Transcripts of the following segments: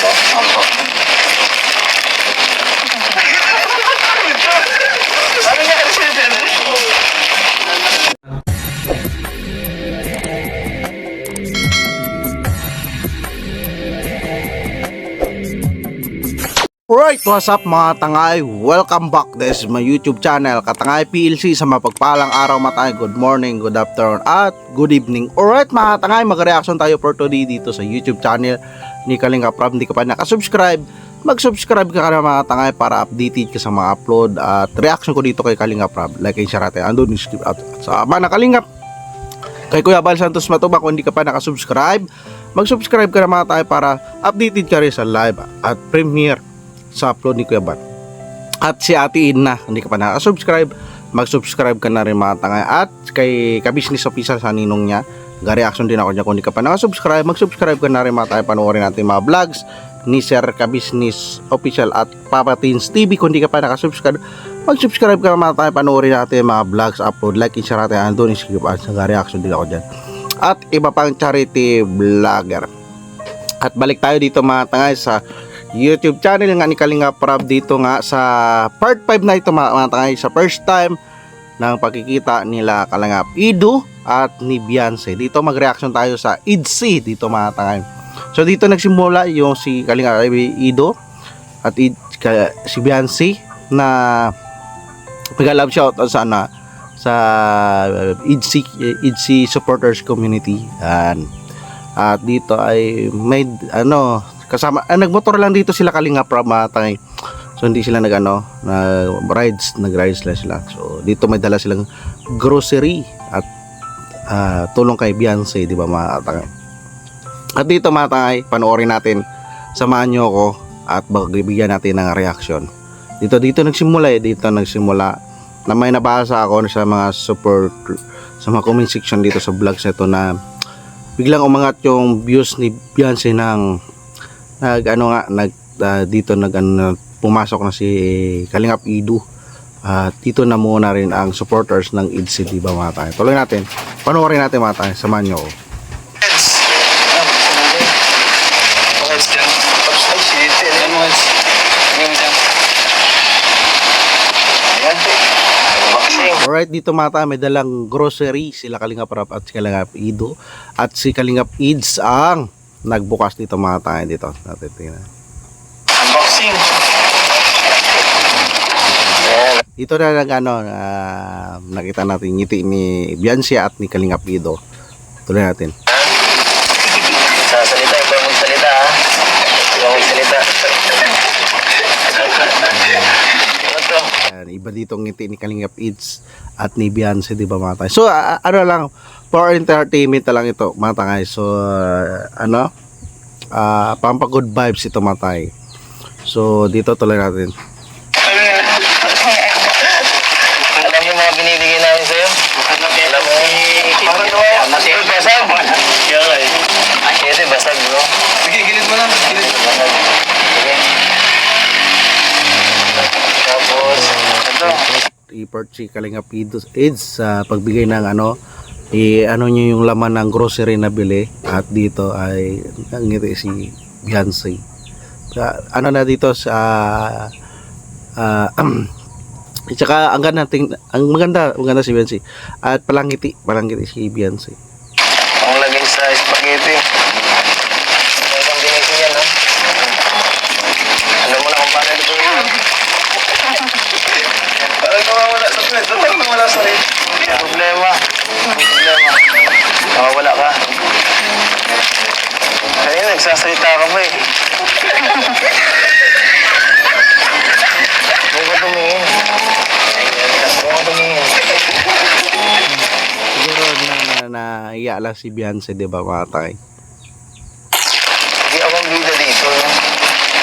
Opo. Ano nga kasi sir? Right, what's up mga tangay? Welcome back. This is my YouTube channel, Katangay PLC. Sa mapagpalang araw mga tangay, good morning, good afternoon, at good evening. Alright mga tangay, mag-reaction tayo for today dito sa YouTube channel ni Kalinga Prab. Hindi ka pa nakasubscribe, mag-subscribe ka na mga tangay para updated ka sa mga upload at reaction ko dito kay Kalinga Prab. Like and share natin, andun yung skip out sa mga Kalingap kay Kuya Bal Santos Matubang. Kung hindi ka pa nakasubscribe, mag-subscribe ka na mga tangay para updated ka rin sa live at premiere sa upload ni Kuya Bal. At si Ate Ina, hindi ka pa nakasubscribe, mag-subscribe ka na rin mga tangay. At kay Kabisnes Official sa ninong niya, ga-reaction din ako niya. Kung hindi ka pa nakasubscribe, mag-subscribe ka na rin mga tangay. Panoorin natin mga vlogs ni Sir Kabisnes Official at Papa Teens TV. Kung hindi ka pa nakasubscribe, mag-subscribe ka na mga tangay. Panoorin natin mga vlogs, upload, like, and share natin. Andun, skip at ga-reaction din ako dyan. At iba pang charity vlogger. At balik tayo dito mga tangay sa YouTube channel nga ni Kalinga Prab dito nga sa part 5 na ito mga tangay, sa first time ng pagkikita nila Kalingap Ido at ni Beyonce. Dito mag-reaction tayo sa IDC dito mga tangay. So dito nagsimula yung si Kalinga Ido at si Beyonce na nag-love shout sa IDC supporters community. At dito ay may kasama, nagmotor lang dito sila Kalinga Prab mga tangay. So hindi sila nag-rides lang sila. So dito may dala silang grocery at tulong kay Beyonce, di ba mga tangay. At dito mga tangay, panoorin natin, samahan nyo ako at bigyan natin ng reaction. Dito nagsimula na may nabasa ako sa mga support, sa mga comment section dito sa vlogs nito na biglang umangat yung views ni Beyonce ng pumasok na si Kalingap Ido. Dito na muna rin ang supporters ng IDC, di ba mga tayo. Tuloy natin, panoorin natin mga tayo, samahan nyo ako. Alright, dito mga tayo, may dalang grocery sila Kalingap Prab at si Kalingap Ido at si Kalingap Ids ang nagbukas dito mga tayo dito. Natin tingnan. Unboxing. Dito na nakita natin ngiti ni Beyonce at ni Kalingap Ido. Tuloy natin. Sasalita, ikaw magsalita ha. Ikaw magsalita. Iba dito ngiti ni Kalingap Ids at ni Beyonce, di ba mga tayo? So lang, for entertainment na lang ito mga tayo. So pampa good vibes ito mga tayo. So dito tuloy natin. Alam mo mga binibigay namin sa'yo? Alam mo? Basag? Ito basag bro. Sige, gilid mo lang. Tapos ito I-part si Kalingap Ids sa pagbigay ng nyo yung laman ng grocery na bili. At dito ay ngiti si Beyonce. Na dito sa tsaka ang maganda si Beyonce at palangiti si Beyonce. ang lagay sa spaghetti. May combination yan ha. Alam mo na kung paano ito yun. Parang nawawala sa plate. Parang nawawala sa rin. Problema. Nawawala ka. Kaya nagsasalita ka ba eh. Huwag ka tumingin. Siguro naiya lang si Beyonce, di ba mga tay? Hindi akong bida dito.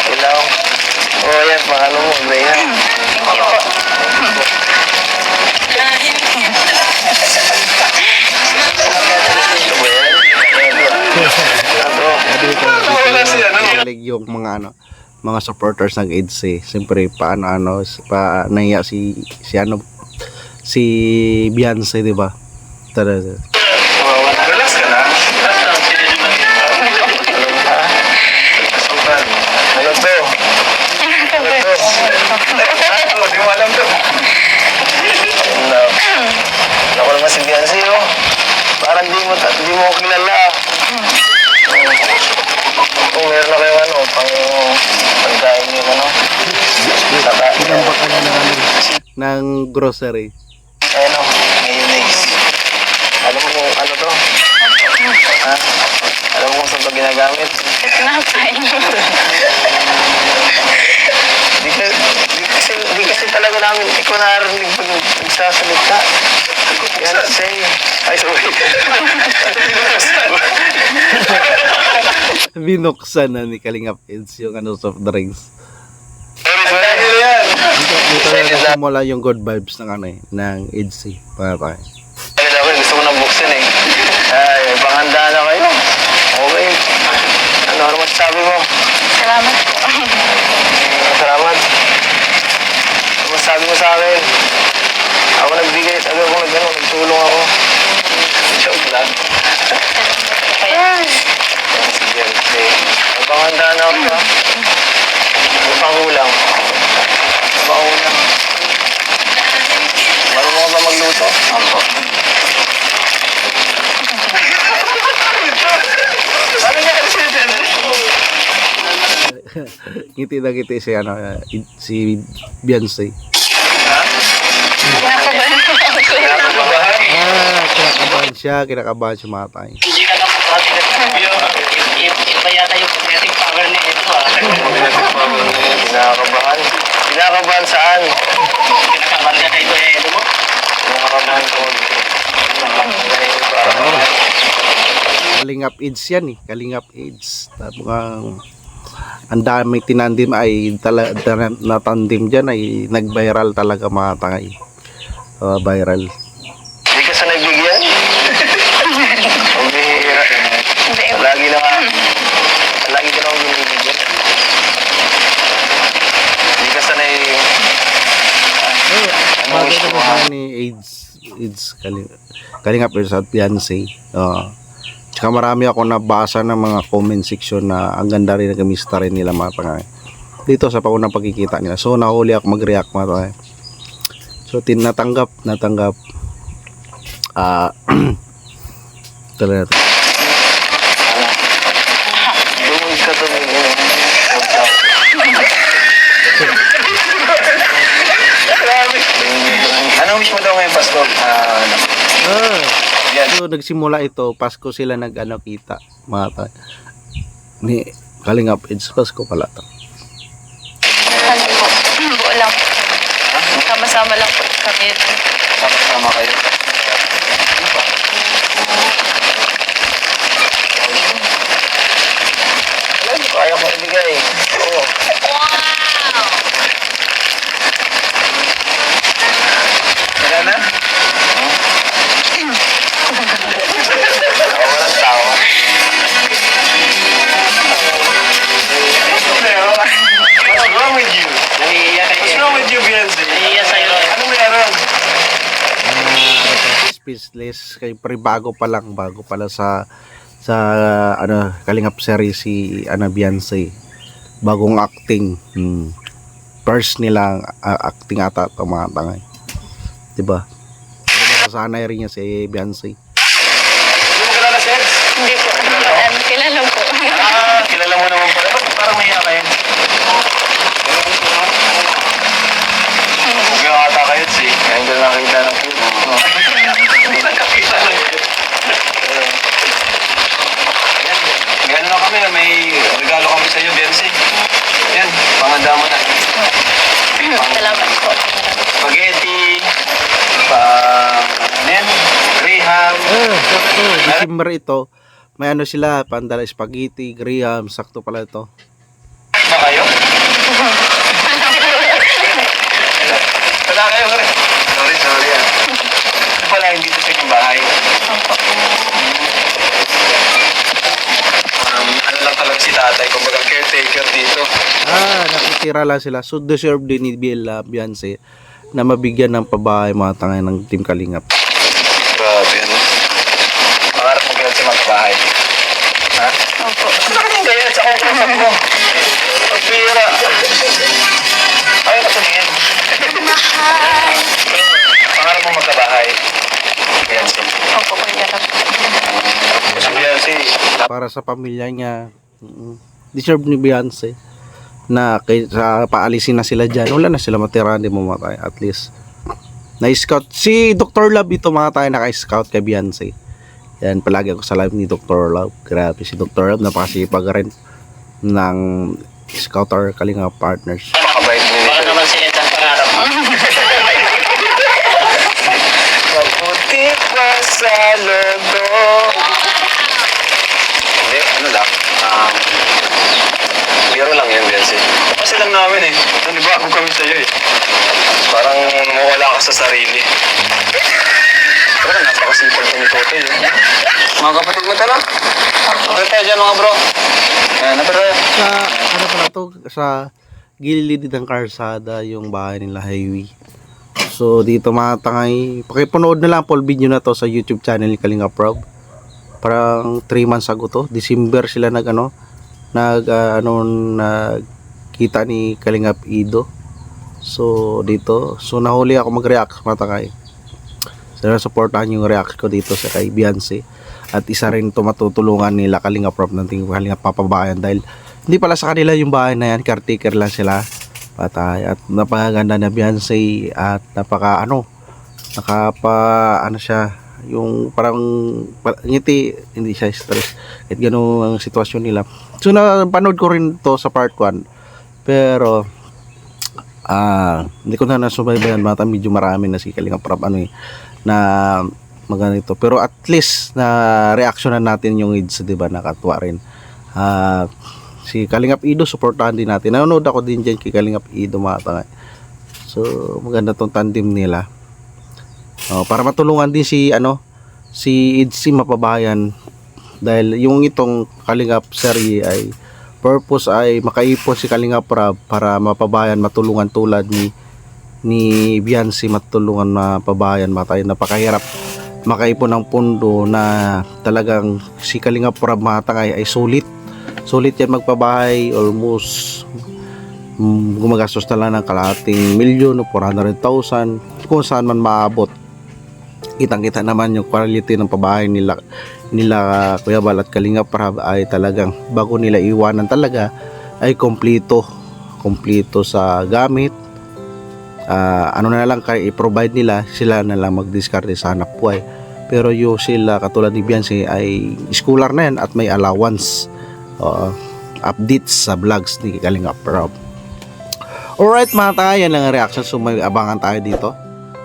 Kailangan. Yan, mahalo mo. Yan. Yung mga supporters ng IDC, siyempre naiya si Beyonce, di ba? Relax ka na. ng grocery. Ano, mayonnaise. Alam mo kung ano to? Ha? Alam mo kung saan to ginagamit? Tinapay. Di kasi talaga namin, hindi ko narinig pag nagsasalita. Yan, say. Ay, sorry. Binuksan na ni Kalingap Eds yung ano, soft drinks. Dahil yan. Dito na nasimula yung good vibes ng ano ng Edsy. Para tayo. Dahil ako, gusto ko na buksan eh. Ay, panghanda na kayo. Okay. Ano masasabi mo? Salamat po. Salamat. Ano masasabi mo sa akin? Ako nagbigay, nagtulong ako. Joke lang. Sige, sige. May panghanda na ako ha. May pangulang. May pangulang. Marunong ka ba magluto? Opo. Paano niya kasi Ngiti na ngiti si ano, si Beyonce. ha? Kinakabahan po ako. Kinakabahan? Kinakabahan siya mga tayo. Hindi ka lang pati iba yata yung kinetic power ni ito Kinakabahan? Kinakabahan saan? Kinakabahan ka kayo mo? Kinakabahan ko. Kalingap Eds yan eh. Kalingap Eds. Tapos ang dami tinandim ay natandim dyan ay nag-viral talaga mga tangay. Viral. Hindi ka sanay bigyan? Ang bihira. Lagi na ka. Lagi ka na akong binibigyan. Hindi ka sanay. Ano Bagay gusto na mo ha? ba ni Eds Kalingap Eds at Beyonce. Tsaka marami ako nabasa ng mga comment section na ang ganda rin ng kamista rin nila mga tangay. Dito sa paunang pagkikita nila. So nahuli ako mag-react mga tangay. So natanggap talaga natin. Dumog ka tumingin. Ano wish mo daw ngayong Pasko? Yan. So nagsimula ito, Pasko sila kita mga tangay. Ni Kalingap Eds, Pasko pala to. Ano po? Buo lang po. Sama-sama lang po kami. Sama-sama kayo. Alam mo, kaya ko ibigay. Oo. Wala na? Ako walang tao. What's wrong with you? Nahihiya kayo. What's wrong with you, Beyonce? Nahihiya sa'yo. Ano meron? Speechless kay bago pa lang sa ano Kalingap series si Beyonce. Bagong acting. First nilang acting ata ito mga tangay. Diba? Pero masasanay rin niya si Beyonce. Hindi mo kilala, Seds? Hindi po. Kilala po. Kilala mo naman pala. Ba't parang may kayo? Huwag ata kayo, si. Kaya hindi na nakita ng food. Nakakita lang yun. May ano lang kami, may regalo kami sa iyo, Beyonce. Yan, panganda mo na. Salamat po. Spaghetti, ano yan? Graham. Sakto. December ito. May ano sila, pandala spaghetti, graham, sakto pala ito. Ba kayo? Wala kayo, sorry ah. Wala, hindi sa yung bahay. Ano lang talaga si tatay, kumbaga caretaker dito. Nakitira lang sila. So deserve din ni Beyonce na mabigyan ng pabahay mga tangay ng Team Kalingap. Grabe, ano? Pangarap mo kaya sa magbahay. Ha? Opo. Bakit hindi ganyan sa kausap mo? Pagbira. Ayaw ka tumingin. Pangarap mo magkabahay. Beyonce. Opo, kuya lang po. Kasi Beyonce, Para sa pamilya niya. Deserve ni Beyonce na kaysa paalisin na sila dyan. Wala na sila matira, hindi mo matay. At least Na-scout. Si Dr. Love ito mga tayo naka-scout kay Beyonce. Yan, palagi ako sa live ni Dr. Love. Grabe si Dr. Love, napakasipag rin ng scouter Kalinga Partners. Makabait din Baka ito. naman si Ed ang pangarap. Mabuti pa sa lodo. Hindi, ano lang. Biro lang yun, Bensi. Kasi lang namin eh. Nanibago kami sa'yo eh. Parang mawala ka sa sarili. Pero napakasipag ko ni Totoy eh. Mga kapatid mo tala. Okay tayo dyan mga bro. Ayan, napira. Sa, ano pala to? Sa gilid ng karsada yung bahay nila highway. So, dito mga tangay, pakipanood na lang po video na to sa YouTube channel ni Kalinga Prab. Parang 3 months ago to. December sila nagkita ni Kalingap Ido. So dito, so nahuli ako mag-react mga takay. So supportahan yung react ko dito sa kay Beyonce. At isa rin ito matutulungan nila Kalingap Prab ng Kalingap Papabayan dahil hindi pala sa kanila yung bahay na yan, caretaker lang sila. Patay. At napakaganda na Beyonce at siya yung parang ngiti, hindi siya stress kahit gano'n ang sitwasyon nila. So napanood ko rin to sa part 1 pero hindi ko na nasubaybayan mata, medyo marami na si Kalinga Prab na maganito, pero at least na reactionan natin yung AIDS, diba, nakatuwa rin. Si Kalingap Ido supportahan din natin, nanonood ako din dyan kay Kalingap Ido mga tanga. So maganda tong tandem nila. Para matulungan din si IDC Mapabayan dahil yung itong Kalingap serye ay purpose ay makaipon si Kalingap Prab para mapabayan, matulungan tulad ni Beyonce, matulungan na pabayan matay. Napakahirap makaipon ng pundo na talagang si Kalingap Prab matangay ay sulit yan magpabahay, almost gumagastos na lang ng kalahating milyon o 400,000 kung saan man maabot. Kitang-kita naman yung quality ng pabahay nila Kuya Bal at Kalingap Prab ay talagang bago nila iwanan talaga ay kompleto sa gamit. Na lang kaya i-provide nila, sila na lang mag-discard sa hanap buhay. Pero yung sila katulad ni Beyonce ay schooler na yan at may allowance, updates sa vlogs ni Kalingap Prab. Alright mga tayo, yan lang ang reaction. So may abangan tayo dito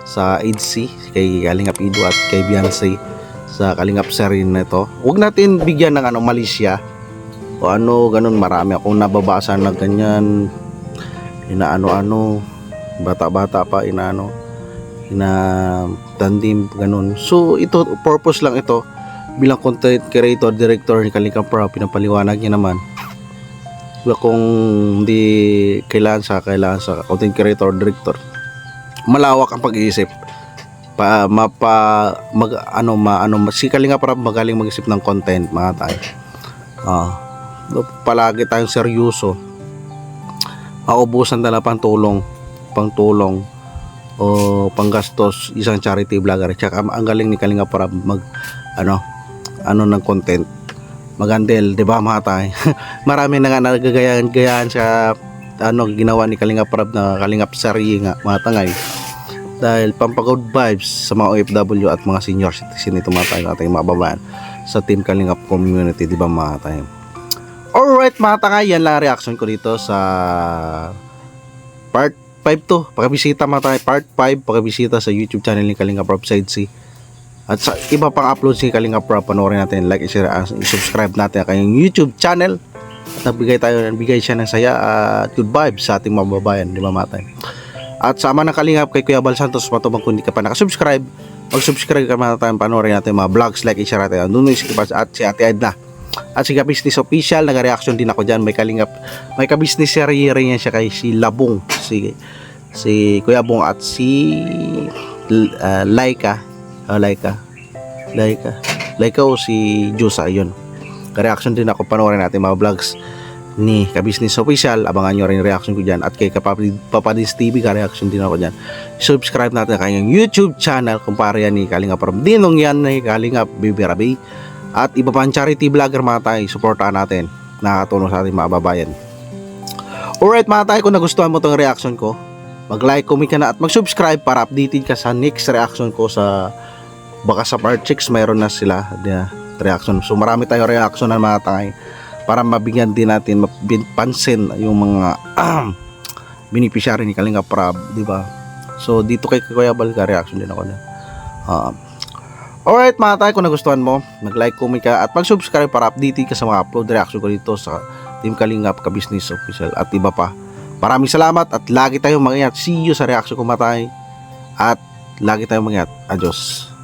sa IDC kay Kalingap Ido at kay Beyonce sa Kalingap series na ito. Huwag natin bigyan ng Malaysia o ganun. Marami akong nababasa na ganyan, bata-bata pa tandim ganun. So ito, purpose lang ito bilang content creator, director ni Kalingap Prab, pinapaliwanag niya naman. Kung hindi kailangan sa content creator, director, malawak ang pag-iisip si Kalingap Prab magaling mag-isip ng content mga tayo. Palagi tayong seryoso, maubusan na lang pang tulong o panggastos isang charity vlogger. Tsaka ang galing ni Kalingap Prab ng content, magandel, 'di ba mga tayo? Marami na nga nagagayahan sa ginawa ni Kalingap Prab na Kalingap Sarye nga mga tangay, dahil pampagood vibes sa mga OFW at mga senior citizen ito mga tayo, ating mababayan sa Team Kalingap community, di ba mga tayo? Alright mga tangay, yan lang reaction ko dito sa part 5 to. Pakibisita mga tayo, part 5, pakibisita sa YouTube channel ni Kalingap Prab Side C. At sa iba pang upload si Kalingap Prab, panoorin natin, like, share, subscribe natin ang kanyang YouTube channel. At nagbigay siya ng saya at good vibes sa ating mababayan, di ba mga tayo? At sama ng Kalingap kay Kuya Bal Santos, matubang kung hindi ka pa nakasubscribe, mag-subscribe ka mga tayo, panoorin natin mga vlogs, like, share natin. Doon at si Ate Edna at si Ka-Business Official, nag-reaction din ako dyan. May Ka-Business series rin yan siya kay si Labong, si Kuya Bong at si Laika o si Jusa. Yun, reaction din ako, panoorin natin mga vlogs ni Ka-Business Official. Abangan nyo rin reaction ko dyan. At kay Papadis TV, ka-reaction din ako dyan. Subscribe natin kanyang YouTube channel, kumpara yan ni Kalingap Prab, dinong yan ni Kalingap Bibirabi at iba pang charity vlogger mga tayo. Supportahan natin, nakakatulong sa ating mga babayan. Alright mga tayo, kung nagustuhan mo itong reaction ko, mag-like, comment ka na at mag-subscribe para updated ka sa next reaction ko sa baka sa part 6 mayroon na sila reaction. So marami tayong reaction na mga tangay para mabigyan din natin pansin yung mga beneficiary ni Kalinga Prab, di ba? So dito kay Kuya Bal reaction din ako na. Alright mga tayo, kung nagustuhan mo, mag-like, comment ka at mag-subscribe para updated ka sa mga upload reaction ko dito sa Team Kalingap Ka-Business Official at iba pa. Maraming salamat at lagi tayong mag-ingat. See you sa reaction ko mga tayo at lagi tayong mag-ingat. Adios.